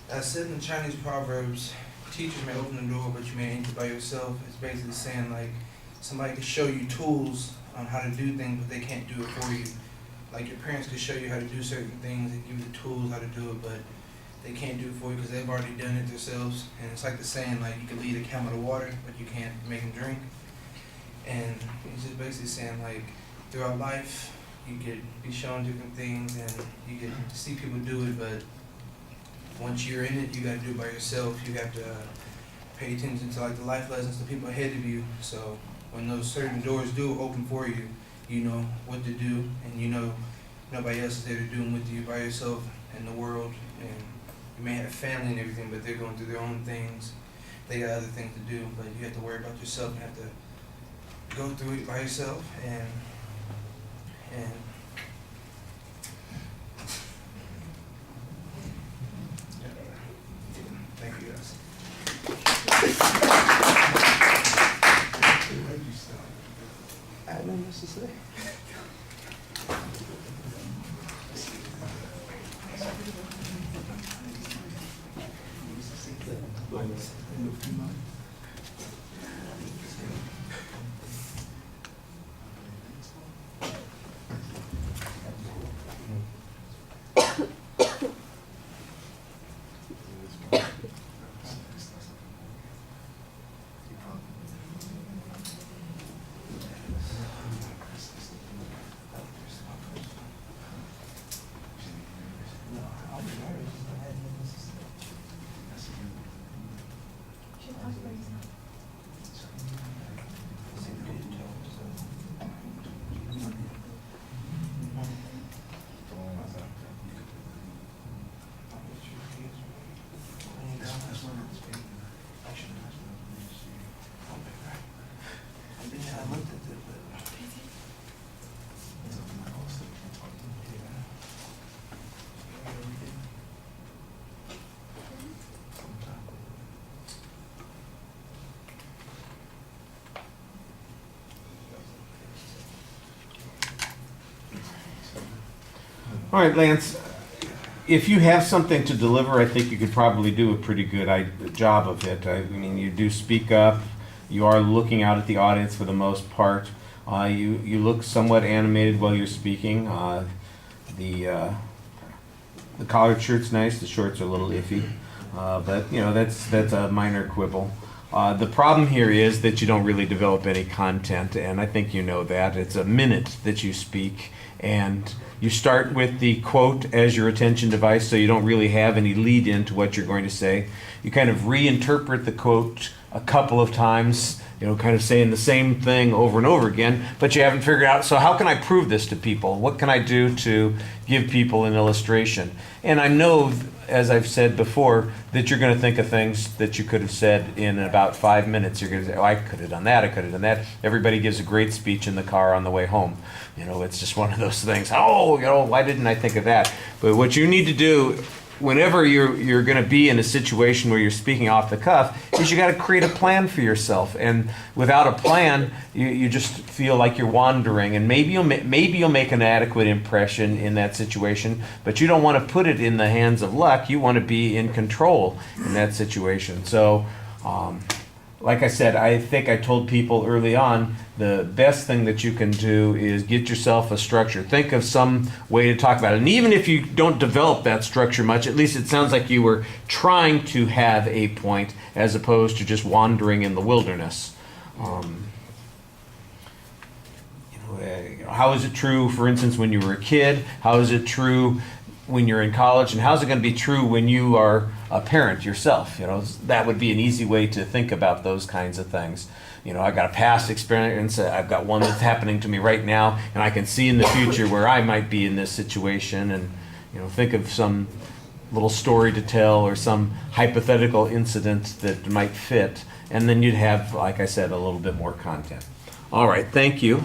As said in the Chinese proverbs, teachers may open the door, but you may enter by yourself. It's basically saying like somebody can show you tools on how to do things, but they can't do it for you. Like your parents could show you how to do certain things and give you the tools how to do it, but they can't do it for you because they've already done it themselves. And it's like the saying, like you can lead a camel to water, but you can't make him drink. And it's just basically saying like throughout life, you could be shown different things and you could see people do it, but once you're in it, you got to do it by yourself. You have to pay attention to like the life lessons to people ahead of you. So when those certain doors do open for you, you know what to do, and you know nobody else is there to do them with you by yourself in the world. And you may have family and everything, but they're going through their own things. They got other things to do, but you have to worry about yourself and have to go through it by yourself. And thank you guys. I have nothing else to say. All right, Lance, if you have something to deliver, I think you could probably do a pretty good job of it. I mean, you do speak up. You are looking out at the audience for the most part. You look somewhat animated while you're speaking. The collared shirt's nice. The shorts are a little iffy, but you know that's a minor quibble. The problem here is that you don't really develop any content, and I think you know that. It's a minute that you speak, and you start with the quote as your attention device, so you don't really have any lead into what you're going to say. You kind of reinterpret the quote a couple of times, you know, kind of saying the same thing over and over again, but you haven't figured out, so how can I prove this to people? What can I do to give people an illustration? And I know, as I've said before, that you're going to think of things that you could have said in about 5 minutes. You're going to say, oh, I could have done that, I could have done that. Everybody gives a great speech in the car on the way home. You know, it's just one of those things, oh, you know, why didn't I think of that? But what you need to do whenever you're going to be in a situation where you're speaking off the cuff is you got to create a plan for yourself. And without a plan, you just feel like you're wandering. And maybe you'll make an adequate impression in that situation, but you don't want to put it in the hands of luck. You want to be in control in that situation. So, like I said, I think I told people early on, the best thing that you can do is get yourself a structure. Think of some way to talk about it. And even if you don't develop that structure much, at least it sounds like you were trying to have a point as opposed to just wandering in the wilderness. How is it true, for instance, when you were a kid? How is it true when you're in college? And how's it going to be true when you are a parent yourself? You know, that would be an easy way to think about those kinds of things. You know, I've got a past experience, I've got one that's happening to me right now, and I can see in the future where I might be in this situation, and, you know, think of some little story to tell or some hypothetical incident that might fit, and then you'd have, like I said, a little bit more content. All right, thank you.